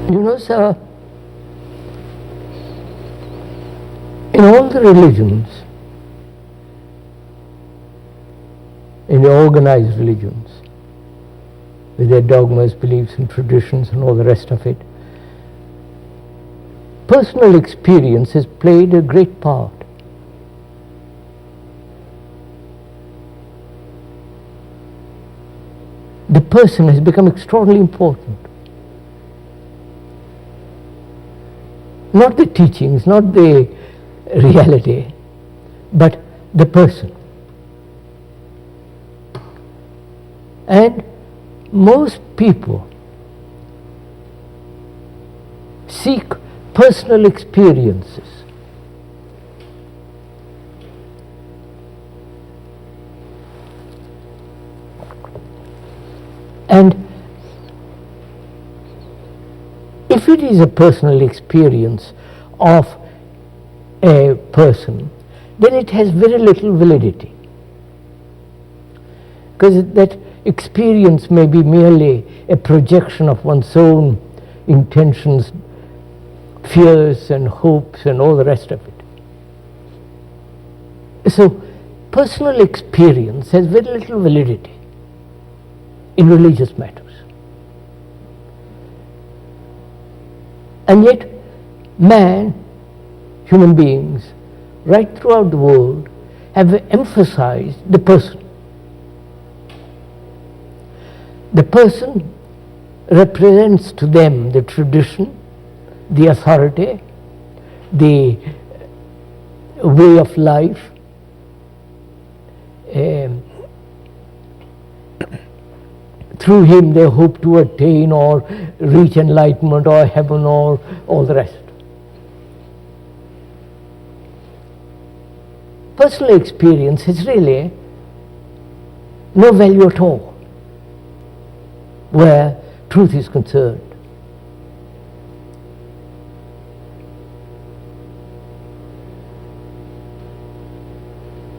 You know, sir, in all the religions, in the organized religions, with their dogmas, beliefs and traditions and all the rest of it, personal experience has played a great part. The person has become extraordinarily important. Not the teachings, not the reality, but the person. And most people seek personal experiences. And if it is a personal experience of a person, then it has very little validity. Because that experience may be merely a projection of one's own intentions, fears and hopes and all the rest of it. So personal experience has very little validity in religious matters. And yet man, human beings, right throughout the world have emphasized the person. The person represents to them the tradition, the authority, the way of life, through him they hope to attain or reach enlightenment or heaven or all the rest. Personal experience has really no value at all where truth is concerned.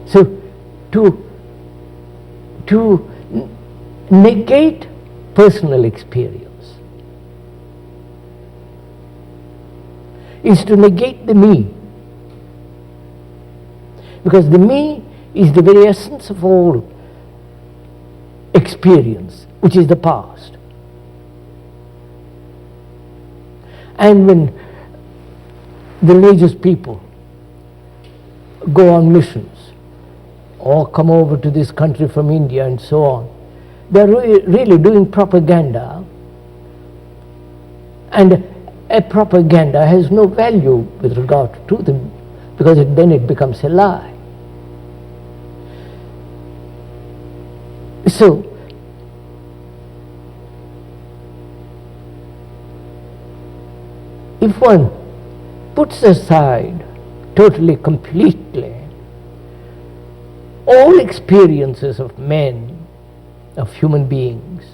So to negate personal experience is to negate the me, because the me is the very essence of all experience, which is the past. And when the religious people go on missions or come over to this country from India and so on, they're really doing propaganda, and a propaganda has no value with regard to them, because then it becomes a lie. So if one puts aside totally, completely all experiences of men, of human beings,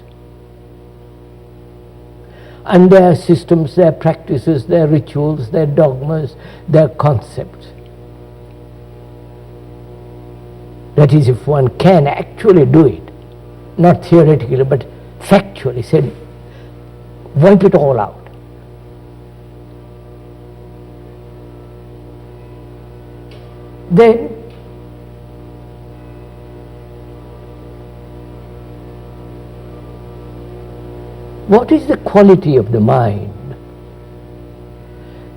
and their systems, their practices, their rituals, their dogmas, their concepts, that is, if one can actually do it, not theoretically but factually, said, wipe it all out. Then what is the quality of the mind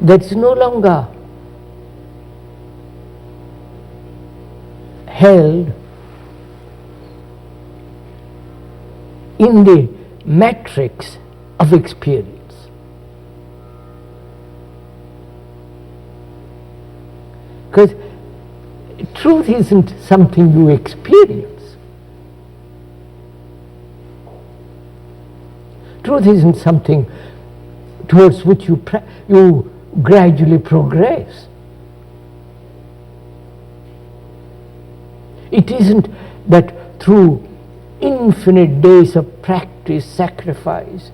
that's no longer held in the matrix of experience? Because truth isn't something you experience. Truth isn't something towards which you gradually progress. It isn't that through infinite days of practice, sacrifice,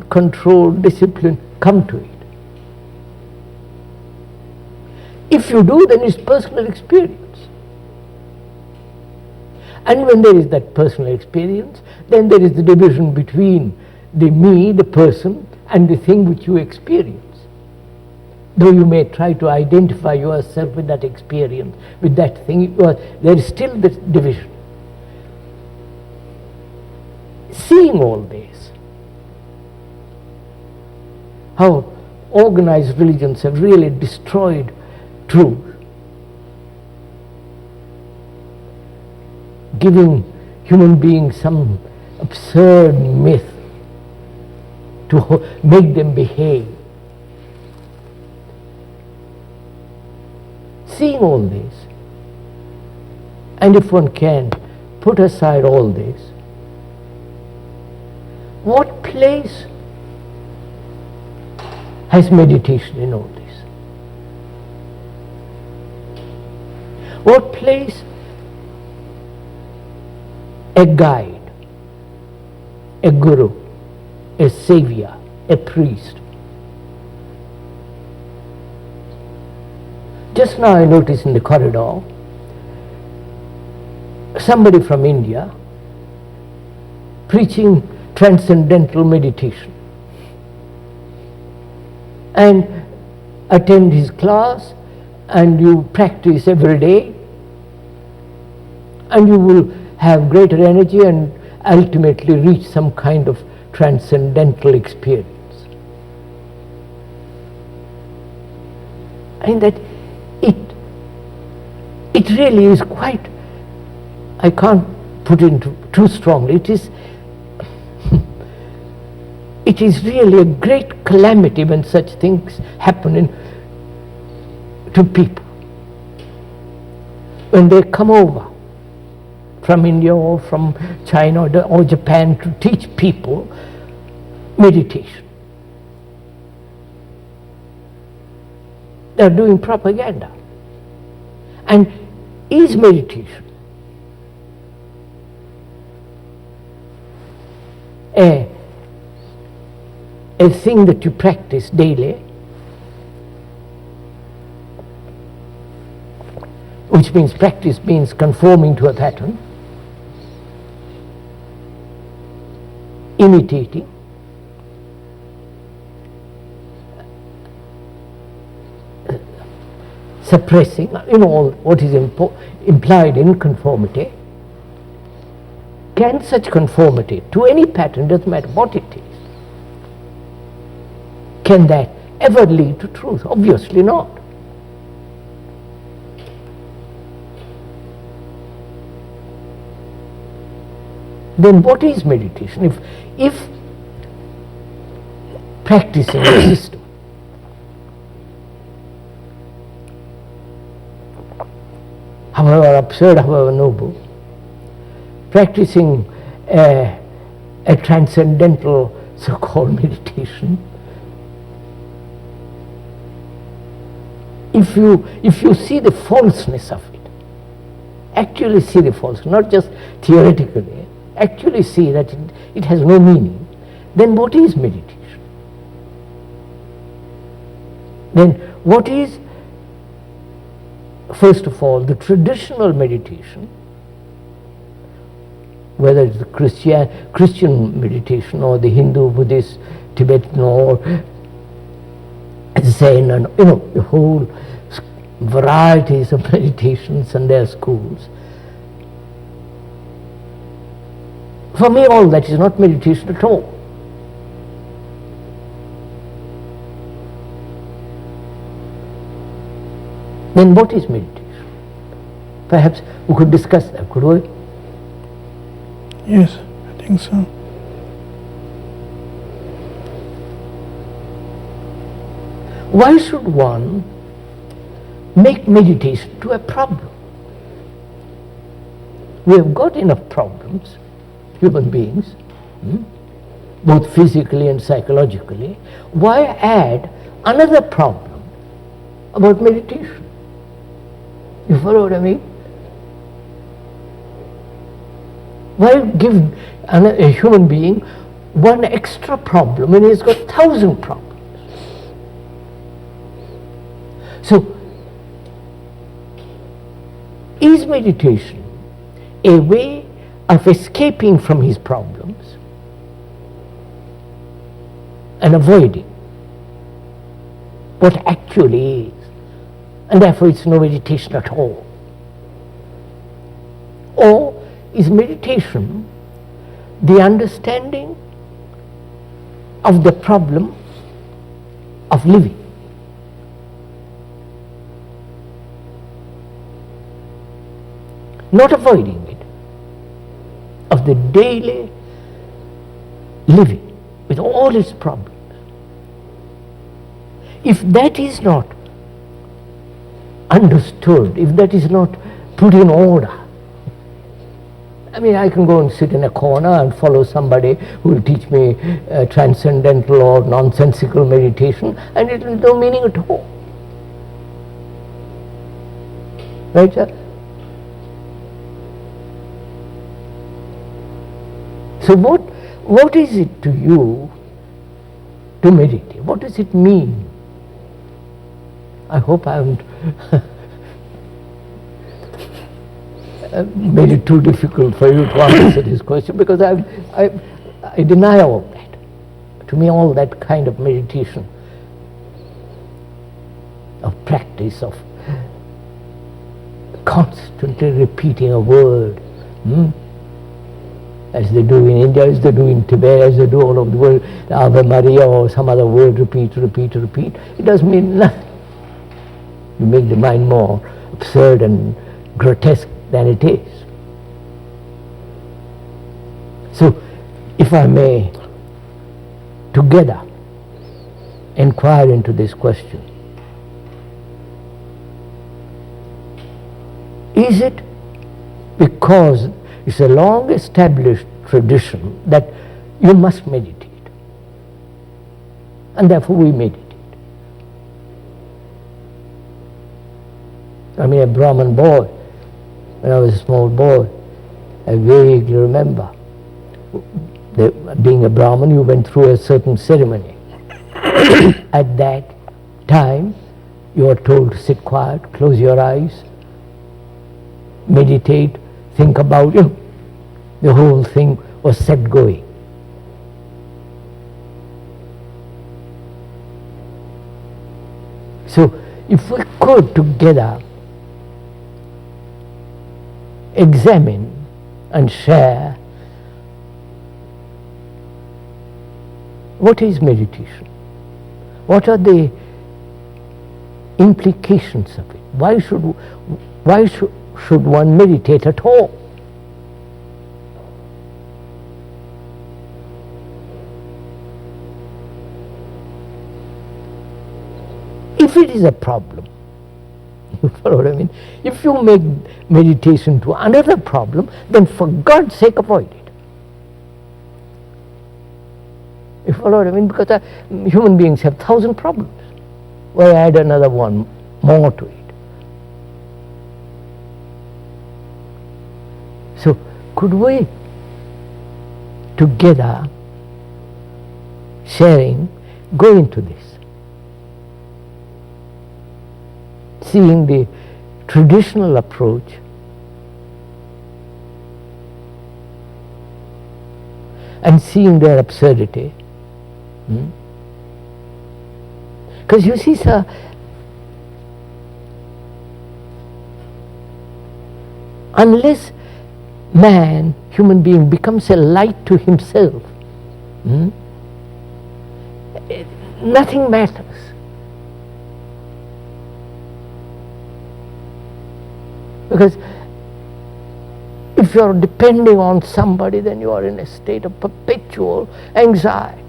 control, discipline, come to it. If you do, then it's personal experience. And when there is that personal experience, then there is the division between the me, the person, and the thing which you experience. Though you may try to identify yourself with that experience, with that thing, there is still this division. Seeing all this, how organized religions have really destroyed truth, giving human beings some absurd myth to make them behave. Seeing all this, and if one can put aside all this, what place has meditation in all this? What place a guide, a guru, a savior, a priest? Just now I noticed in the corridor somebody from India preaching transcendental meditation, and attend his class, and you practice every day, and you will have greater energy and ultimately reach some kind of transcendental experience. And that it really is quite, I can't put it too strongly, it is really a great calamity when such things happen to people. When they come over from India or from China or Japan to teach people meditation, they are doing propaganda. And is meditation a thing that you practice daily, which means practice means conforming to a pattern, imitating, suppressing, all what is implied in conformity. Can such conformity to any pattern, doesn't matter what it is, can that ever lead to truth? Obviously not. Then what is meditation? If practicing a system, however absurd, however noble, practicing a transcendental so-called meditation, if you see the falseness of it, actually see the falseness, not just theoretically, actually see that it has no meaning, then what is meditation? Then what is, first of all, the traditional meditation, whether it's the Christian meditation or the Hindu, Buddhist, Tibetan, or Zen, and the whole varieties of meditations and their schools. For me, all that is not meditation at all. Then what is meditation? Perhaps we could discuss that, could we? Yes, I think so. Why should one make meditation to a problem? We have got enough problems, human beings, both physically and psychologically. Why add another problem about meditation? You follow what I mean? Why give a human being one extra problem when he's got 1,000 problems? So, is meditation a way of escaping from his problems and avoiding what actually is. And therefore it's no meditation at all. Or is meditation the understanding of the problem of living? Not avoiding it, of the daily living with all its problems. If that is not understood, if that is not put in order, I mean, I can go and sit in a corner and follow somebody who will teach me transcendental or nonsensical meditation, and it will have no meaning at all. Right, sir? So what is it to you to meditate? What does it mean? I hope I haven't made it too difficult for you to answer this question, because I deny all that. To me, all that kind of meditation, of practice, of constantly repeating a word, as they do in India, as they do in Tibet, as they do all over the world, Ave Maria or some other word, repeat, it does mean nothing. You make the mind more absurd and grotesque than it is. So, if I may together inquire into this question, is it because it's a long established tradition that you must meditate, and therefore we meditate? I mean, a Brahmin boy, when I was a small boy, I vaguely remember being a Brahmin, you went through a certain ceremony. At that time, you are told to sit quiet, close your eyes, meditate, think about it. The whole thing was set going. So, if we could together examine and share what is meditation, what are the implications of it, why should one meditate at all? If it is a problem, you follow what I mean? If you make meditation to another problem, then for God's sake avoid it. You follow what I mean? Because human beings have 1,000 problems. Why add another one more to it? So, could we together, sharing, go into this? Seeing the traditional approach and seeing their absurdity. Because you see, sir, unless man, human being, becomes a light to himself, nothing matters. Because if you are depending on somebody, then you are in a state of perpetual anxiety.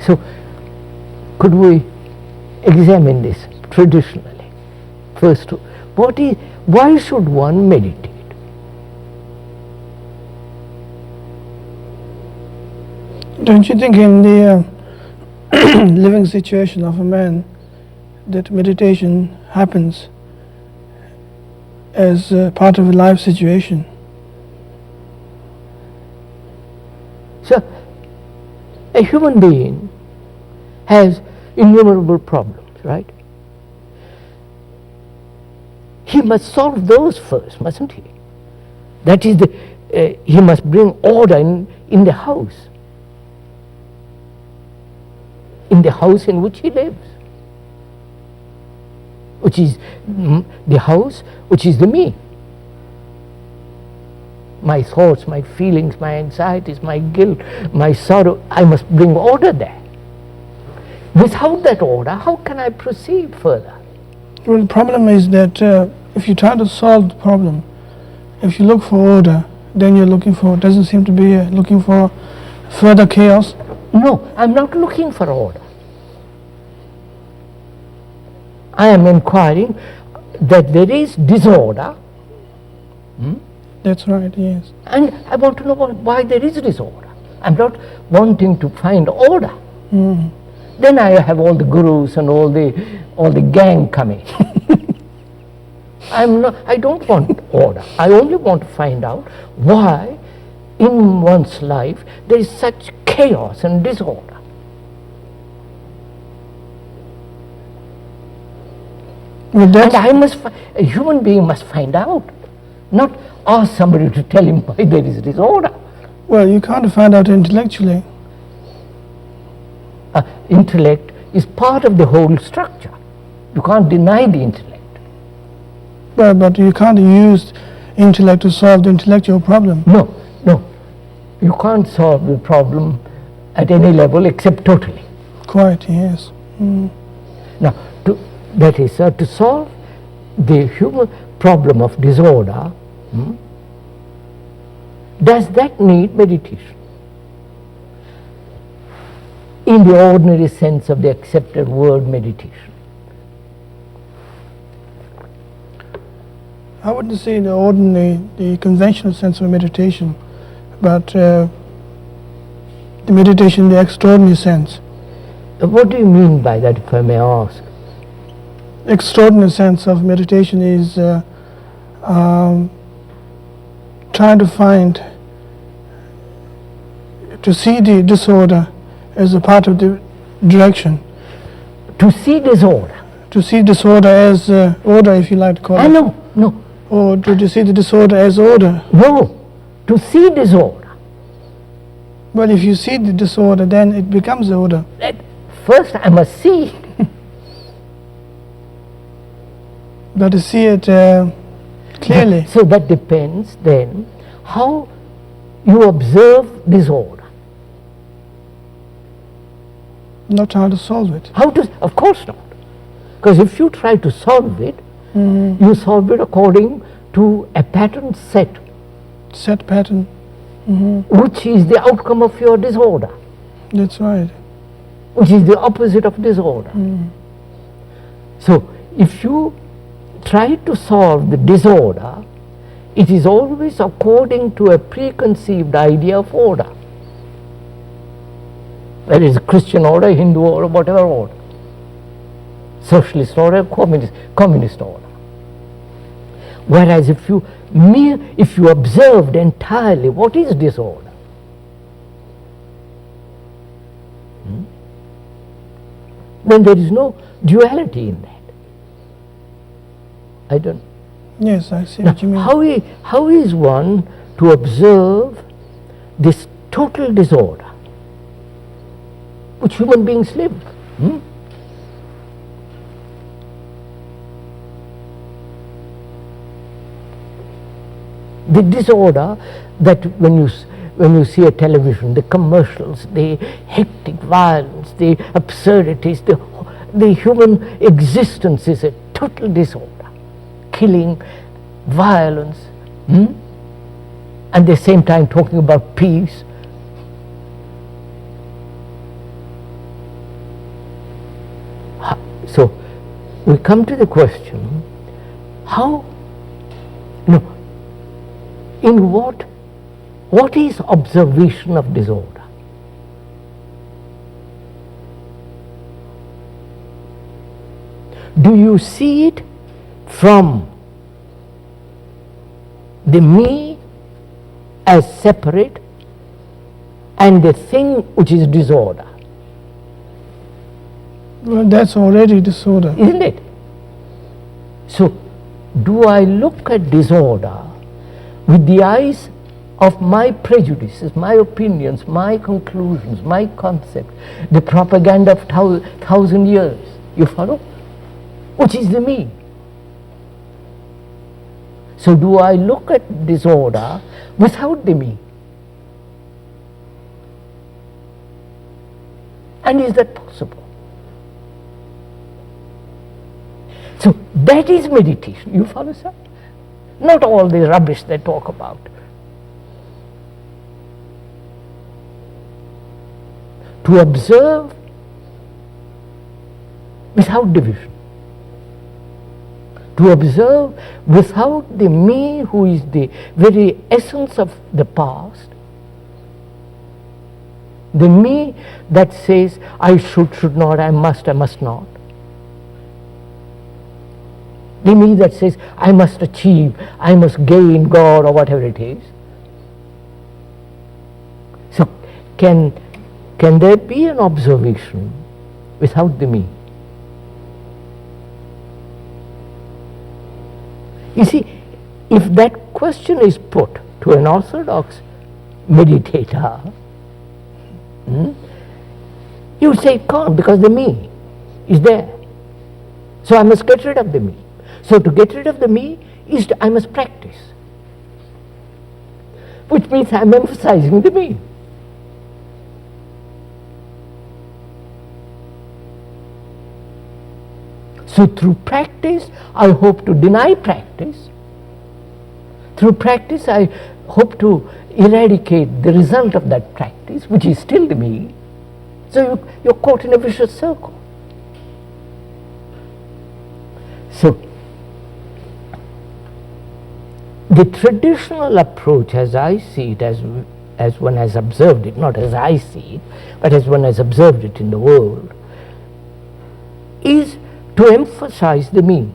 So, could we examine this traditionally? First, why should one meditate? Don't you think in the living situation of a man that meditation happens as part of a life situation? So, a human being has innumerable problems, right? He must solve those first, mustn't he? That is he must bring order in the house. In the house in which he lives. Which is the house, which is the me. My thoughts, my feelings, my anxieties, my guilt, my sorrow, I must bring order there. Without that order, how can I proceed further? Well, the problem is that if you try to solve the problem, if you look for order, then you're doesn't seem to be looking for further chaos. No, I'm not looking for order. I am inquiring that there is disorder. That's right, yes. And I want to know why there is disorder. I'm not wanting to find order. Then I have all the gurus and all the gang coming. I don't want order. I only want to find out why in one's life there is such chaos and disorder. Well, and a human being must find out, not ask somebody to tell him why there is disorder. Well, you can't find out intellectually. Intellect is part of the whole structure. You can't deny the intellect. Well, but you can't use intellect to solve the intellectual problem. No. You can't solve the problem at any level except totally. Quite, yes. Now, to solve the human problem of disorder, does that need meditation? In the ordinary sense of the accepted word meditation. I wouldn't say the conventional sense of meditation, but the meditation in the extraordinary sense. What do you mean by that, if I may ask? Extraordinary sense of meditation is trying to see the disorder as a part of the direction. To see disorder? To see disorder as order, if you like to call it. No. Or to see the disorder as order. No, to see disorder. Well, if you see the disorder, then it becomes order. First I must see. But to see it clearly. So that depends then how you observe disorder. Not how to solve it. Of course not. Because if you try to solve it, you solve it according to a pattern set. Set pattern. Which is the outcome of your disorder. That's right. Which is the opposite of disorder. So if you try to solve the disorder, it is always according to a preconceived idea of order. Whether it is Christian order, Hindu order, whatever order. Socialist order, communist order. Whereas if you observed entirely what is disorder, then there is no duality in that. I don't. Yes, I see what you mean. How is one to observe this total disorder which human beings live? The disorder that when you see a television, the commercials, the hectic violence, the absurdities, the human existence is a total disorder. Killing, violence, and at the same time talking about peace. So we come to the question, in what is observation of disorder? Do you see it from the me as separate and the thing which is disorder? Well, that's already disorder. Isn't it? So, do I look at disorder with the eyes of my prejudices, my opinions, my conclusions, my concepts, the propaganda of 1,000 years. You follow? Which is the me. So do I look at disorder without the me? And is that possible? So that is meditation. You follow, sir? Not all the rubbish they talk about. To observe without division. To observe without the me who is the very essence of the past. The me that says, I should not, I must not. The me that says, I must achieve, I must gain God or whatever it is. So, can there be an observation without the me? You see, if that question is put to an orthodox meditator, you would say it can't, because the me is there. So I must get rid of the me. So to get rid of the me is I must practice, which means I'm emphasizing the me. So through practice, I hope to deny practice. Through practice, I hope to eradicate the result of that practice, which is still the me. So you're caught in a vicious circle. So the traditional approach, as I see it, as one has observed it, not as I see it, but as one has observed it in the world, is to emphasize the me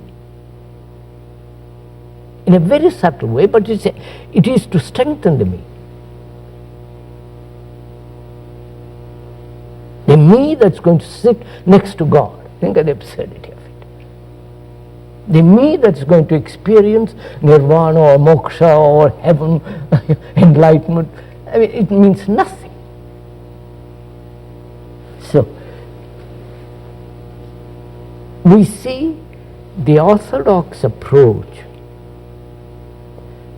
in a very subtle way, but it is to strengthen the me. The me that's going to sit next to God. Think of the absurdity of it. The me that's going to experience nirvana or moksha or heaven, enlightenment. I mean, it means nothing. So, we see the orthodox approach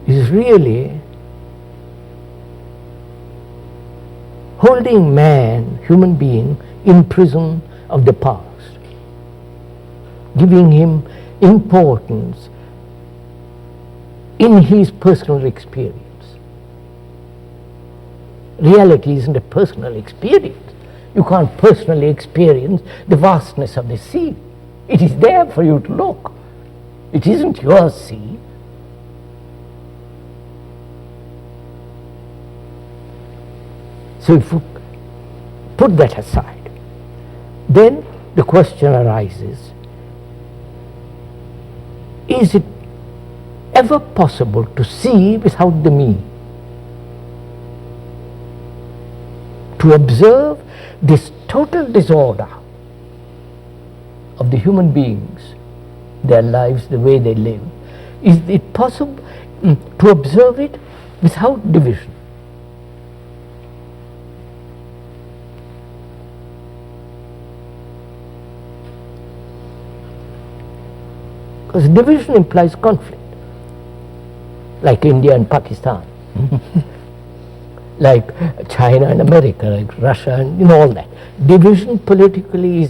is really holding man, human being, in prison of the past, giving him importance in his personal experience. Reality isn't a personal experience. You can't personally experience the vastness of the sea. It is there for you to look. It isn't your sea. So if you put that aside, then the question arises, is it ever possible to see without the me? To observe this total disorder of the human beings, their lives, the way they live. Is it possible to observe it without division? Because division implies conflict, like India and Pakistan, like China and America, like Russia and all that. Division politically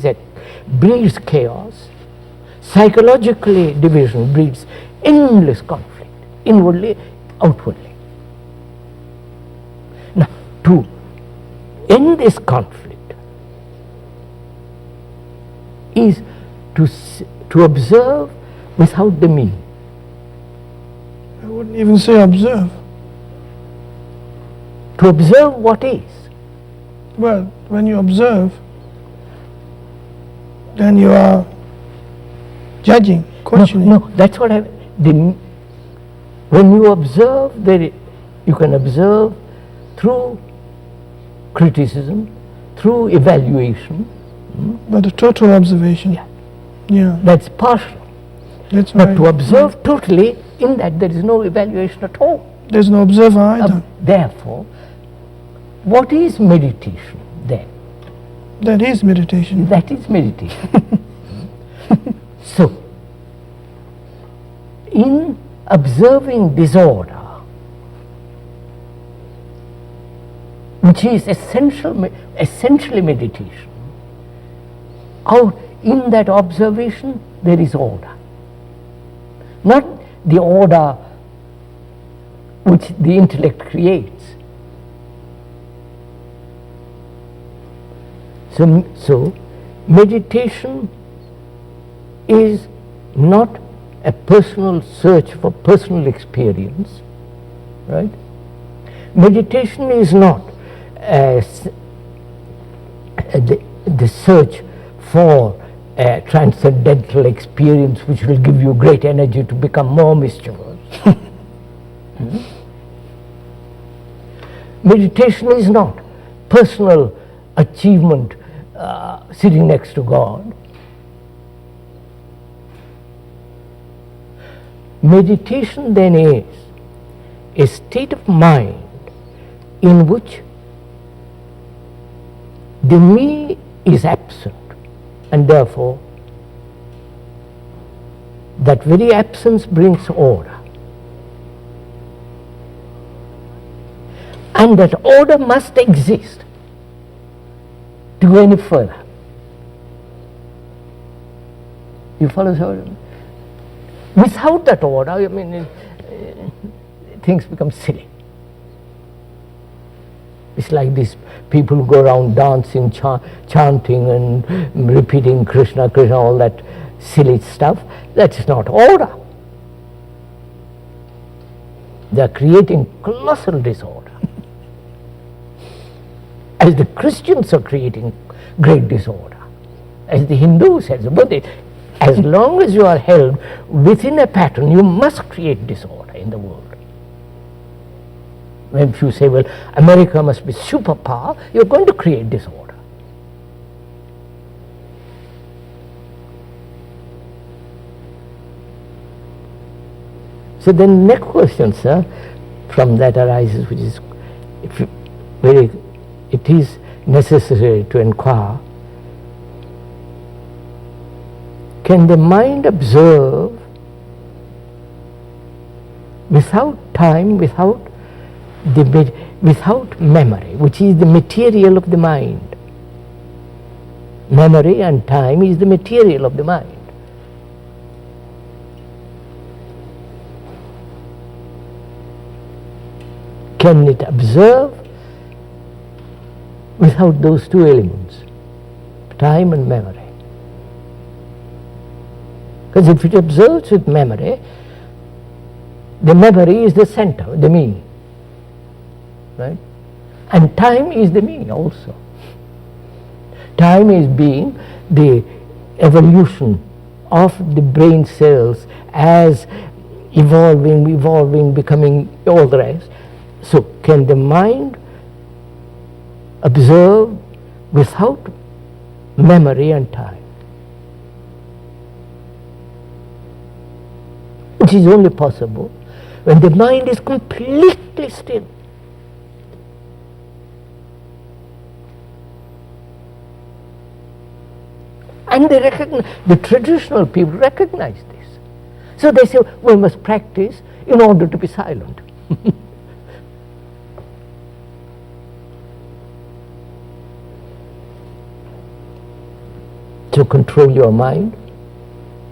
breeds chaos. Psychologically, division breeds endless conflict, inwardly, outwardly. Now, to end this conflict is to observe without the me. I wouldn't even say observe. To observe what is. Well, when you observe, then you are judging, questioning. No, that's what when you observe, you can observe through criticism, through evaluation. But a total observation. Yeah. That's partial. That's But right. to observe totally, in that there is no evaluation at all. There's no observer either. Therefore, what is meditation then? That is meditation. That is meditation. So, in observing disorder, which is essentially meditation, out in that observation there is order. Not the order which the intellect creates. So meditation is not a personal search for personal experience, right? Meditation is not the search for a transcendental experience which will give you great energy to become more mischievous. Meditation is not personal achievement sitting next to God. Meditation then is a state of mind in which the me is absent, and therefore that very absence brings order. And that order must exist to go any further. You follow? So without that order, I mean, things become silly. It's like these people who go around dancing, chanting and repeating Krishna, Krishna, all that silly stuff. That's not order. They are creating colossal disorder. As the Christians are creating great disorder, as the Hindus, as the Buddhists, as long as you are held within a pattern, you must create disorder in the world. When you say, well, America must be superpower, you're going to create disorder. So the next question, sir, from that arises, which is it is necessary to inquire, can the mind observe without time, without memory, which is the material of the mind? Memory and time is the material of the mind. Can it observe without those two elements, time and memory? Because if it observes with memory, the memory is the center, the me, right? And time is the me also. Time is being the evolution of the brain cells as evolving, becoming all the rest. So can the mind observe without memory and time? Which is only possible when the mind is completely still. And the traditional people recognize this. So they say, we must practice in order to be silent. To control your mind,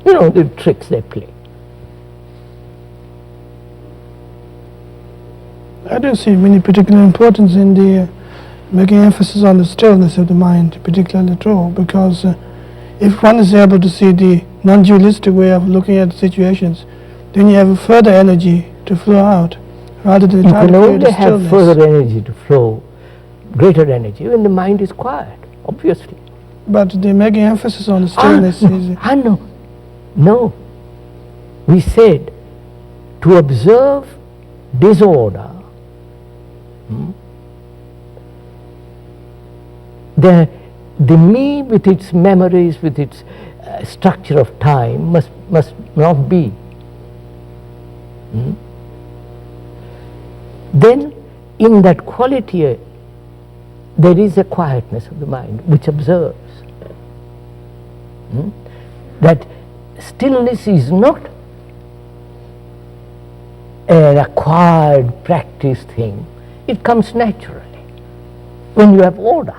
you know, the tricks they play. I don't see any particular importance in the making emphasis on the stillness of the mind, particularly true, because if one is able to see the non-dualistic way of looking at situations, then you have a further energy to flow out, rather than you trying can to create only a have stillness. further energy to flow, greater energy, when the mind is quiet, obviously. But the making emphasis on the stillness is... No. We said to observe disorder, the me with its memories, with its structure of time must not be. then in that quality there is a quietness of the mind which observes. That stillness is not an acquired, practiced thing. It comes naturally when you have order.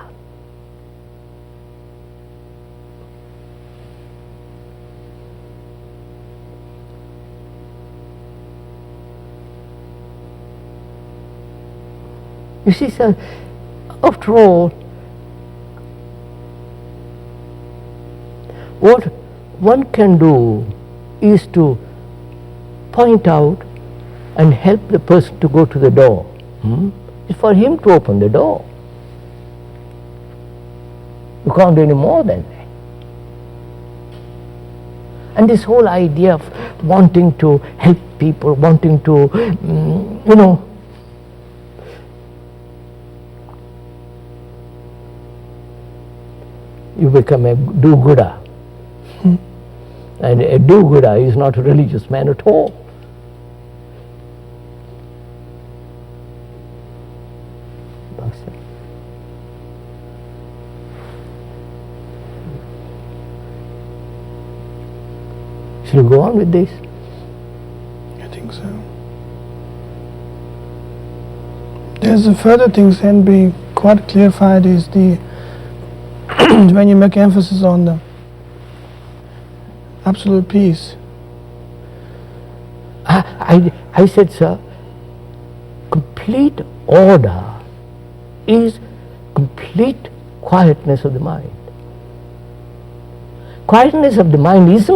You see, sir, after all, what one can do is to point out and help the person to go to the door. It's for him to open the door. You can't do any more than that. And this whole idea of wanting to help people, wanting to, you become a do-gooder. And a do-gooder is not a religious man at all. Shall we go on with this? I think so. There's a further things can be quite clarified is the when you make emphasis on the absolute peace. I said, sir, complete order is complete quietness of the mind. Quietness of the mind is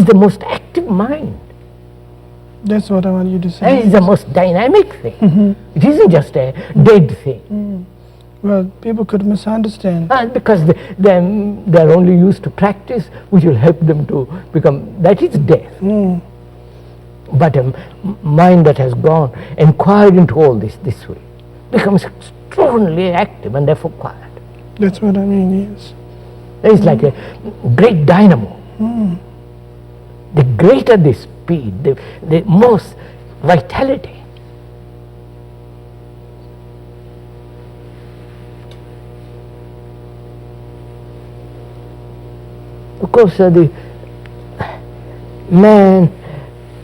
the most active mind. That's what I want you to say. It is the most dynamic thing. It isn't just a dead thing. Well, people could misunderstand. Because they are only used to practice which will help them to become, that is death. But a mind that has gone, inquired into all this way, becomes extraordinarily active and therefore quiet. That's what I mean, yes. It's like a great dynamo. The greater the speed, the most vitality. Of course, the man,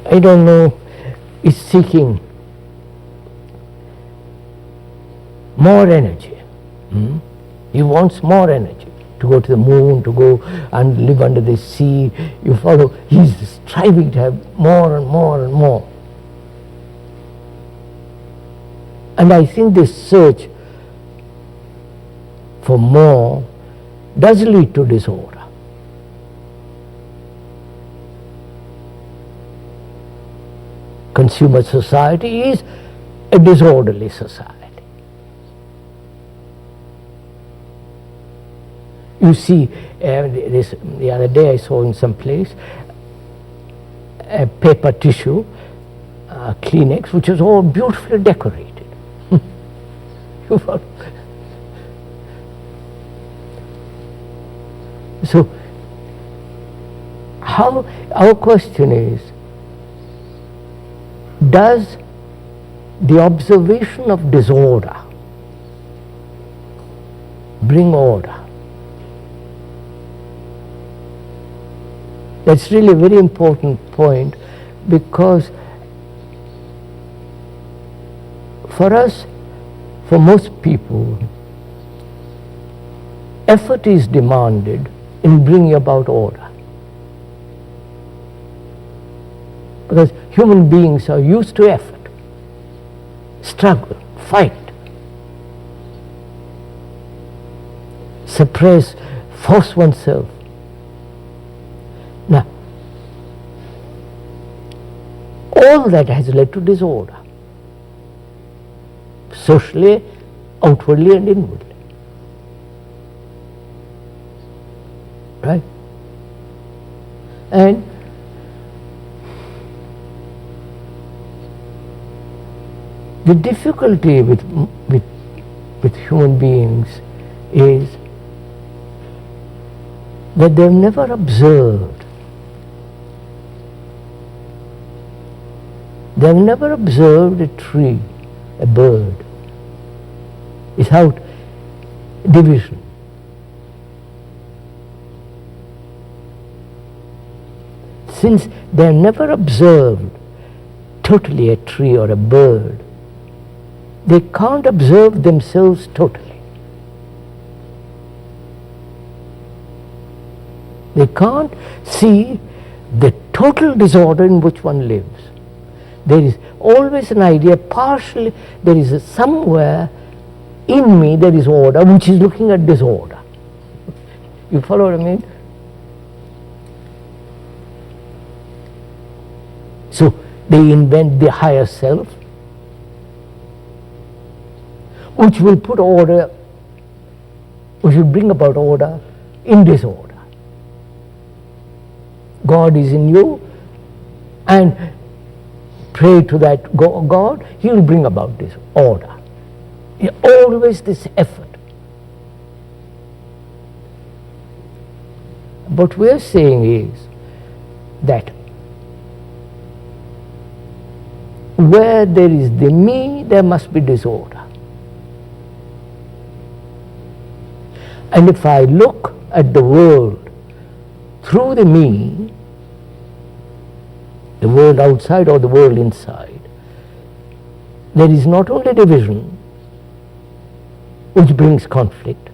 I don't know, is seeking more energy. He wants more energy to go to the moon, to go and live under the sea. You follow, he's striving to have more and more and more. And I think this search for more does lead to disorder. Consumer society is a disorderly society. You see, the other day I saw in some place a paper tissue, Kleenex, which is all beautifully decorated. So, our question is, does the observation of disorder bring order? That's really a very important point, because for us, for most people, effort is demanded in bringing about order. Because human beings are used to effort, struggle, fight, suppress, force oneself. Now, all that has led to disorder, socially, outwardly and inwardly. Right? And the difficulty with human beings is that they've never observed They have never observed a tree, a bird, without division. Since they have never observed totally a tree or a bird, they can't observe themselves totally. They can't see the total disorder in which one lives. There is always an idea, partially, there is somewhere in me there is order which is looking at disorder. You follow what I mean? So they invent the higher self, which will put order, which will bring about order in disorder. God is in you, and pray to that God, He will bring about this order. Always this effort. What we are saying is that where there is the me, there must be disorder. And if I look at the world through the me, the world outside or the world inside, there is not only division which brings conflict,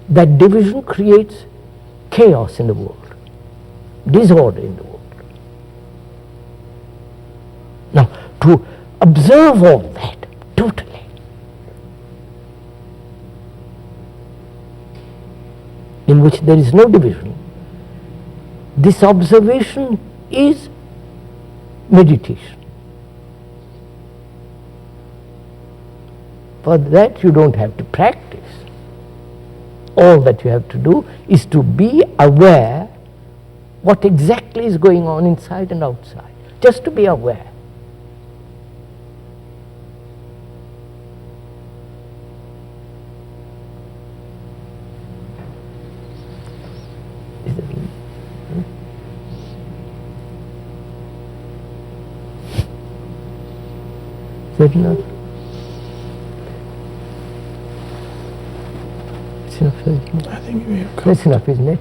that division creates chaos in the world, disorder in the world. Now, to observe all that totally, in which there is no division, this observation is meditation. For that you don't have to practice. All that you have to do is to be aware what exactly is going on inside and outside. Just to be aware. Is that enough? It's enough, isn't it? I think we have That's enough, isn't it?